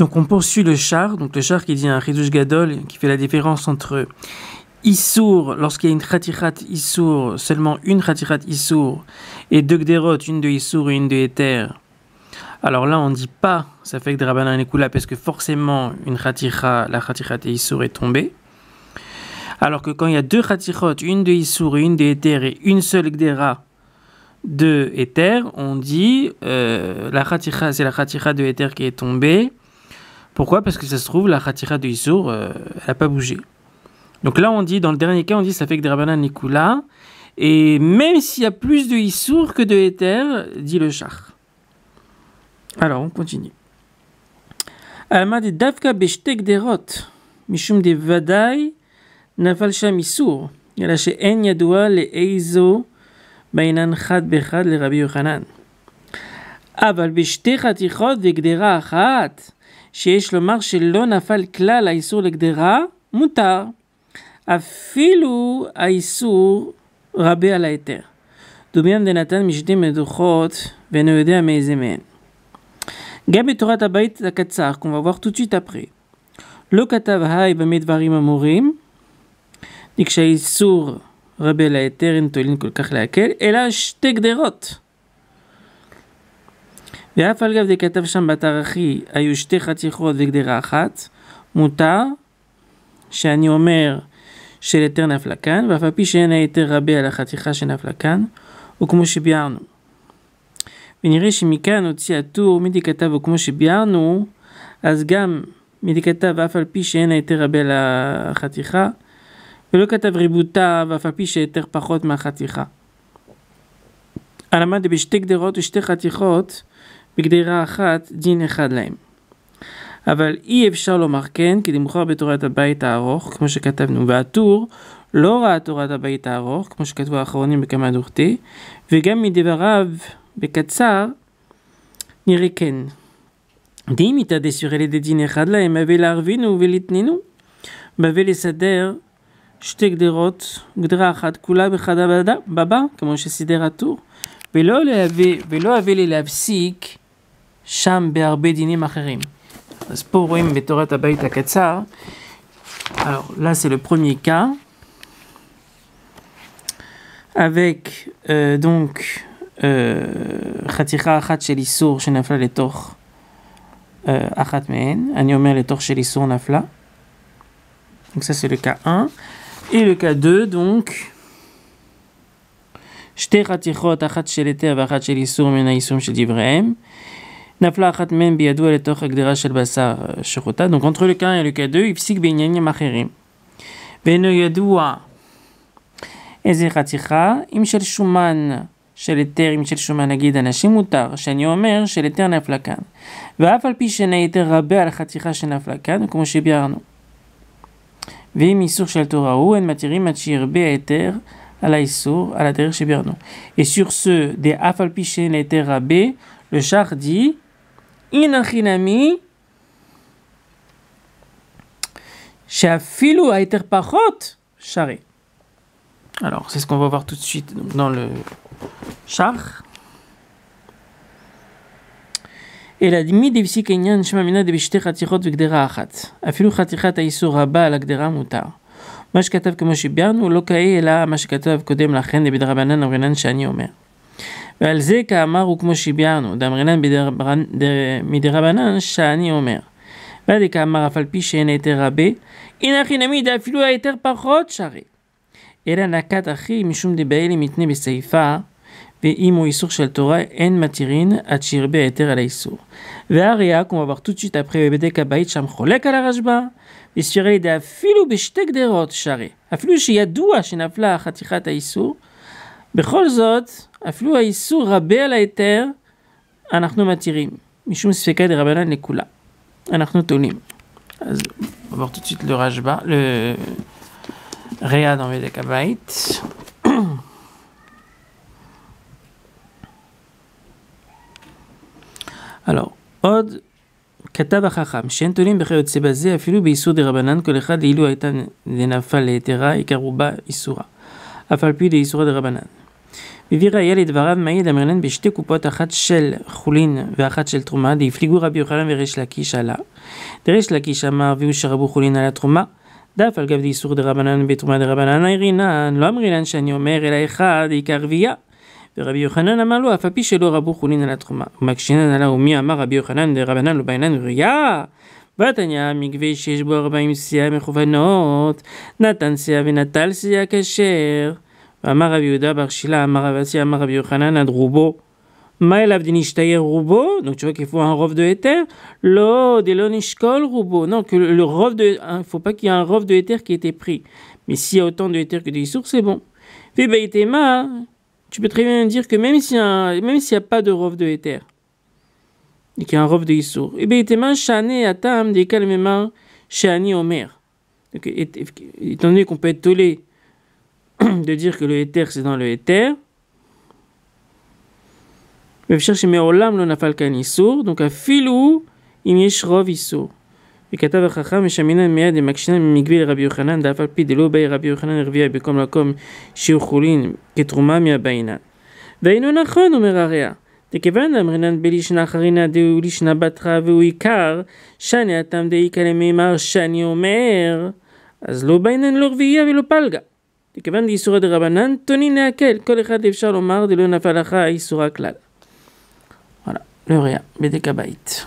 Donc on poursuit le char, donc le char qui dit un Chidush Gadol, qui fait la différence entre Issour, lorsqu'il y a une Khatichat Issour, seulement une Khatichat Issour, et deux Gderot, une de Issour et une de Éther. Alors là, on ne dit pas, ça fait que de Rabbanan et Kula, parce que forcément, la Khatichat et Issour est tombée. Alors que quand il y a deux Khatichot, une de Issour et une de Éther, et une seule Gdera de Éther, on dit la Khatichat, c'est la Khatichat de Éther qui est tombée. Pourquoi ? Parce que ça se trouve, la Khatichat de Issour, elle n'a pas bougé. Donc là, on dit, dans le dernier cas, on dit ça fait que des Rabbanan et Kula. Et même s'il y a plus de Issour que de Éther, dit le char. Alors, on continue. Alma de Davka Beshtek Derot, Mishum de Vadai, Nafal Sham Issour. Yala she'en yadoua le Eizo, Bainan Chad Bechad le Rabbi Yochanan. Aval Beshte Khatichot Vegdera Achat, שיש לומר שלא נפל כלל האיסור לגדרה, מותר. אפילו האיסור רבה על ההיתר. דומיין דנתן משתי מדוחות ואינו יודע מאיזה מהן. גם בתורת הבית הקצר, qu'on va voir tout de suite après. לא כתב היי במה דברים אמורים, כשהאיסור רבה על ההיתר אין תולין כל כך להקל, אלא שתי גדרות. ואף על גב דכתב שם בתארכי היו שתי חתיכות וגדרה אחת, מותר שאני אומר שלהיתר נפלה כאן, ואף על פי שאין ההיתר רבה על החתיכה שנפלה כאן, וכמו שביארנו. ונראה שמכאן הוציא הטור מדכתב וכמו שביארנו, אז גם מדכתב ואף על פי שאין ההיתר רבה על החתיכה, ולא כתב ריבותה ואף על פי שהיתר פחות מהחתיכה. הלמד בשתי גדרות ושתי חתיכות, בגדרה אחת, דין אחד להם. אבל אי אפשר לומר כן, כי למחור בתורת הבית הארוך, כמו שכתבנו, והטור לא ראה תורת הבית הארוך, כמו שכתבו האחרונים בכמה דוכתי, וגם מדבריו בקצר, נראה כן. דין מתעדה סורי לידי דין אחד להם, אבל להרבינו ולתנינו, בבל לסדר שתי גדרות, גדרה אחת כולה בחד בבא, כמו שסידר הטור, ולא הביא לי להפסיק שם בהרבה דינים אחרים. אז פה רואים בתורת הבית הקצר. Alors là c'est le premier cas avec donc חתיכה אחת של איסור שנפלה לתוך אחת מהן. אני אומר לתוך של איסור נפלה. Donc ça c'est le cas 1. Et le cas 2 donc שתי חתיכות, אחת של היתר ואחת של איסור מן האיסורים של דבריהם. נפלה אחת מהן בידוע לתוך הגדרה של בשר שחוטה. Donc entre le cas 1 et le cas 2, הפסיק בעניינים אחרים. ואינו ידוע איזה חתיכה, אם של שומן של היתר, אם של שומן נגיד אנשים מותר, שאני אומר של היתר נפלה כאן. ואף על פי שאין היתר רבה על החתיכה שנפלה כאן, כמו שביארנו. ואם איסור של תורה הוא, הם מתירים עד שירבה היתר, à l'Aïssour, à la terre chez Bernou. Et sur ce, des Afalpiché n'était rabé, le char dit Inachinami, Shafilu a été pachot, charé. Alors, c'est ce qu'on va voir tout de suite donc, dans le char. Et la dimi de Visi Kenyan, Shemamina de Bishte Khatichot Vigdera Achat. Afilu Khatichat Aïssour Rabba à la Gdera Moutar. מה שכתב כמו שביארנו לא קהה אלא מה שכתב קודם לכן דבד רבנן אמרינן שאני אומר. ועל זה כאמר הוא כמו שביארנו דאמרינן מדרבנן שאני אומר. ועד כאמר אף על פי שאין היתר רבה הנה אחי נמיד אפילו היתר פחות שרי. אלא נקת אחי משום דבעלי מתנה בסעיפה ואם הוא איסור של תורה אין מתירין עד שירבה היתר על האיסור. והראיה כמו עבר tout de suite après בבדק הבית שם חולק על הרשב"א וספירי דה אפילו בשתי גדרות שרי, אפילו שידוע שנפלה חתיכת האיסור, בכל זאת, אפילו האיסור רבה על היתר, אנחנו מתירים, משום ספקה דרבנן לכולה, אנחנו תולים. אז עבור tout de suite le רשב"א, le ראיה dans בדק הבית. Alors, עוד כתב החכם, שאין תולים בכיוצא בזה, אפילו באיסור דרבנן, כל אחד אילו הייתה דנפל ליתרה, עיקר רובה איסורה. אף על פי דאיסורה דרבנן. וראיה לדבריו מעיד אמרינן בשתי קופות, אחת של חולין ואחת של תרומה, דהפליגו רבי יוחנן וריש לקיש עלה. דריש לקיש אמר ויהו שרבו חולין על התרומה, דף על גב דאיסור דרבנן בתרומה דרבנן אירינן, לא אמרינן שאני אומר אלא אחד עיקר רבייה. ורבי יוחנן אמר לו אף על פי שלא רבו חולין על התרומה. ומקשינן עלה ומי אמר רבי יוחנן דרבנן לא בעינן רבייה. ותניא מקווה שיש בו 40 סיה מכוונות, נתן סיה ונטל סיה כשר. ואמר רבי יהודה בר שילה, אמר רבי אסי, אמר רבי יוחנן עד רובו. מה אליו דנשתייר rubbo? Donc tu vois qu'il faut un rov de éther. Lo, de lo nishkol rubbo. Non, que le rov de, il faut pas qu'il y ait un rov de éther qui ait été pris. Mais s'il y a autant de éther que de issour, c'est bon. Vebaitema, tu peux très bien dire que même s'il y a pas de rov de éther, et qu'il y a un rov de issour, vebaitema shane atam de kalmema shani omer. Donc, étant donné qu'on peut être tolé de dire que le éther c'est dans le éther, ואפשר שמעולם לא נפל כאן איסור, donc אפילו אם יש רוב איסור. וכתב החכם משמינן מיד למקשינן ממקביל לרבי יוחנן, דאף על פי דלא באי רבי יוחנן הרביע במקום מקום שיעור חולין כתרומה מהבעינן. והיינו נכון, אומר הרע, דכיוון אמרינן בלישנה אחרינה דהו לישנה בתך והוא עיקר, שאני אתם דאיקה למימר שאני אומר, אז לא בעינן לא רביעייה ולא פלגה. דכיוון דאיסורא דרבנן תונין להקל, כל אחד אפשר לומר דלא נפל לך איסורה כלל. Voilà, le réa, Bédéka Baït.